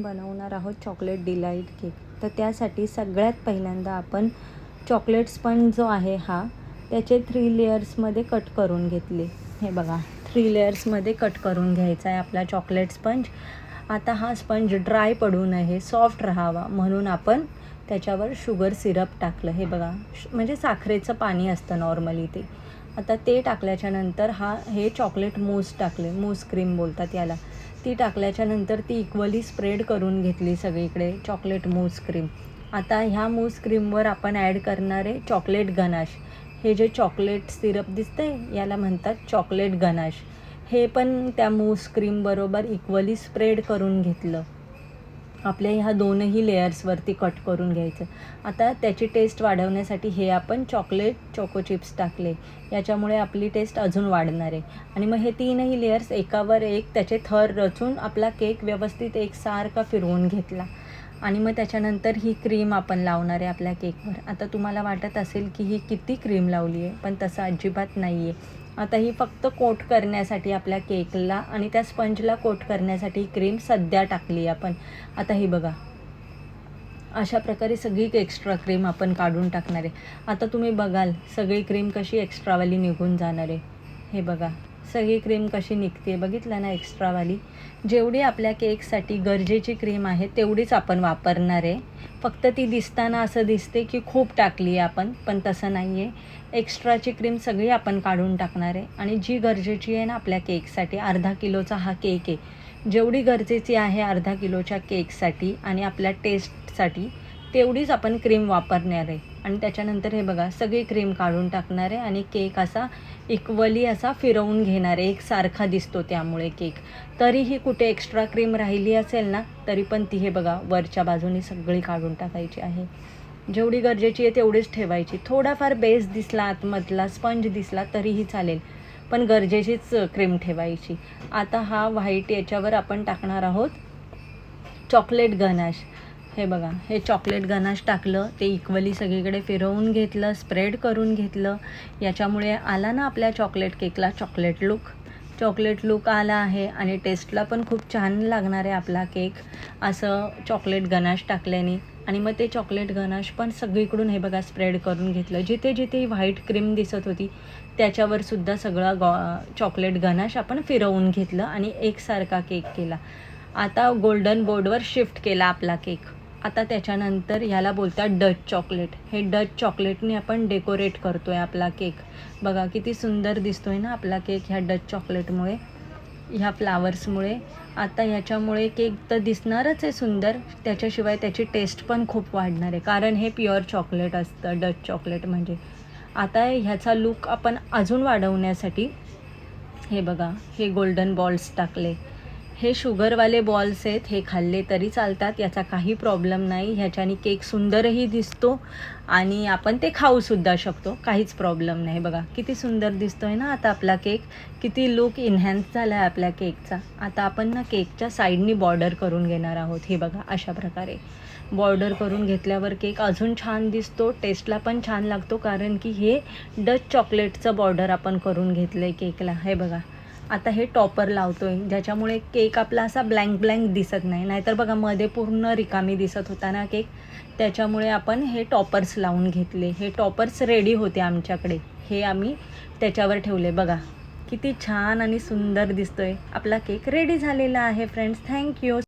बनवणार आहोत chocolate delight cake. तर त्यासाठी सगळ्यात पहिल्यांदा आपण चॉकलेट स्पंज जो आहे हा त्याचे 3 लेयर्समध्ये कट करून घेतले. हे बघा 3 लेयर्समध्ये कट करून घ्यायचा आहे आपला चॉकलेट स्पंज. आता हा स्पंज ड्राय पडू नये, सॉफ्ट राहावा म्हणून आपण त्याच्यावर शुगर सिरप टाकलं. हे बघा म्हणजे साखरेचं पाणी असतं नॉर्मली ते. आता ते टाकल्याच्यानंतर हे चॉकलेट मूस टाकले, मूस क्रीम बोलतात याला. ती टाकल्याच्यानंतर ती इक्वली स्प्रेड करून घेतली सगळीकडे चॉकलेट मूस क्रीम. आता ह्या मूस क्रीमवर आपण ॲड करणारे चॉकलेट गनाश. हे जे चॉकलेट सिरप दिसतंय याला म्हणतात चॉकलेट गनाश. हे पण त्या मूस क्रीमबरोबर इक्वली स्प्रेड करून घेतलं. आपल्या ह्या दोनही लेयर्सवरती कट करून घ्यायचं. आता त्याची टेस्ट वाढवण्यासाठी हे आपण चॉकलेट चोको चिप्स टाकले. याच्यामुळे आपली टेस्ट अजून वाढणार आहे. आणि मग हे 3ही लेयर्स एकावर एक त्याचे थर रचून आपला केक व्यवस्थित एकसारखा फिरवून घेतला. आणि मग त्याच्यानंतर ही क्रीम आपण लावणार आहे आपल्या केकवर. आता तुम्हाला वाटत असेल की ही किती क्रीम लावली आहे, पण तसं अजिबात नाही आहे. आता ही फक्त कोट करण्यासाठी आपल्या केकला आणि त्या स्पंजला कोट करण्यासाठी क्रीम सध्या टाकली आपण. आता ही बघा अशा प्रकारे सगळी एक्स्ट्रा क्रीम आपण काढून टाकणार आहे. आता तुम्ही बघाल सगळी क्रीम कशी एक्स्ट्रावाली निघून जाणार आहे. हे बघा सगळी क्रीम कशी निघते, बघितलं ना एक्स्ट्रावाली. जेवढी आपल्या केकसाठी गरजेची क्रीम आहे तेवढीच आपण वापरणार आहे. फक्त ती दिसताना असं दिसते की खूप टाकली आहे आपण, पण तसं नाही आहे. एक्स्ट्राची क्रीम सगळी आपण काढून टाकणार आहे. आणि जी गरजेची आहे ना आपल्या केकसाठी, अर्धा किलोचा हा केक आहे, जेवढी गरजेची आहे अर्धा किलोच्या केकसाठी आणि आपल्या टेस्टसाठी तेवढीच आपण क्रीम वापरणार आहे. आणि त्याच्यानंतर हे बघा सगळी क्रीम काढून टाकणार आहे आणि केक असा इक्वली असा फिरवून घेणार आहे. एकसारखा दिसतो त्यामुळे केक. तरीही कुठे एक्स्ट्रा क्रीम राहिली असेल ना तरी पण ती हे बघा वरच्या बाजूनी सगळी काढून टाकायची आहे. जेवढी गरजेची आहे तेवढीच ठेवायची. थोडाफार बेस दिसला आतमधला स्पंज दिसला तरीही चालेल, पण गरजेचीच क्रीम ठेवायची. आता हा व्हाईट याच्यावर आपण टाकणार आहोत चॉकलेट गनाश. हे बघा हे चॉकलेट गनाश टाकलं, ते इक्वली सगळीकडे फिरवून घेतलं, स्प्रेड करून घेतलं. याच्यामुळे आला ना आपल्या चॉकलेट केकला चॉकलेट लुक आला आहे आणि टेस्टला पण खूप छान लागणार आहे आपला केक असं चॉकलेट गनाश टाकल्याने. आणि मग ते चॉकलेट गनाश पण सगळीकडून हे बघा स्प्रेड करून घेतलं. जिथे जिथे व्हाईट क्रीम दिसत होती त्याच्यावर सुद्धा सगळा चॉकलेट गनाश आपण फिरवून घेतलं आणि एकसारखा केक केला. आता गोल्डन बोर्डवर शिफ्ट केला आपला केक. आता त्याच्यानंतर ह्याला बोलतात डच चॉकलेट. हे डच चॉकलेटने आपण डेकोरेट करतो आहे आपला केक. बघा किती सुंदर दिसतो आहे ना आपला केक ह्या डच चॉकलेटमुळे, ह्या फ्लावर्समुळे. आता ह्याच्यामुळे केक तर दिसणारच आहे सुंदर, त्याच्याशिवाय त्याची टेस्ट पण खूप वाढणार आहे, कारण हे प्युअर चॉकलेट असतं डच चॉकलेट म्हणजे. आता ह्याचा लूक आपण अजून वाढवण्यासाठी हे बघा हे गोल्डन बॉल्स टाकले. हे शुगरवाले बॉल्स आहेत, हे खाल्ले तरी चालतात, याचा काही प्रॉब्लेम नाही. ह्याच्याने केक सुंदरही दिसतो आणि आपण ते खाऊसुद्धा शकतो, काहीच प्रॉब्लेम नाही. बघा किती सुंदर दिसतो आहे ना आता आपला केक, किती लूक इन्हॅन्स झाला आहे आपल्या केकचा. आता आपण ना केकच्या साईडनी बॉर्डर करून घेणार आहोत. हे बघा अशा प्रकारे बॉर्डर करून घेतल्यावर केक अजून छान दिसतो, टेस्टला पण छान लागतो, कारण की हे डच चॉकलेटचं बॉर्डर आपण करून घेतलं आहे केकला. हे बघा आता हे टॉपर लावतो आहे, ज्याच्यामुळे केक आपला असा ब्लँक दिसत नाही. नाहीतर बघा मध्ये पूर्ण रिकामी दिसत होता ना केक, त्याच्यामुळे आपण हे टॉपर्स लावून घेतले. हे टॉपर्स रेडी होते आमच्याकडे, हे आम्ही त्याच्यावर ठेवले. बघा किती छान आणि सुंदर दिसतो आहे आपला केक. रेडी झालेला आहे फ्रेंड्स. थँक्यू.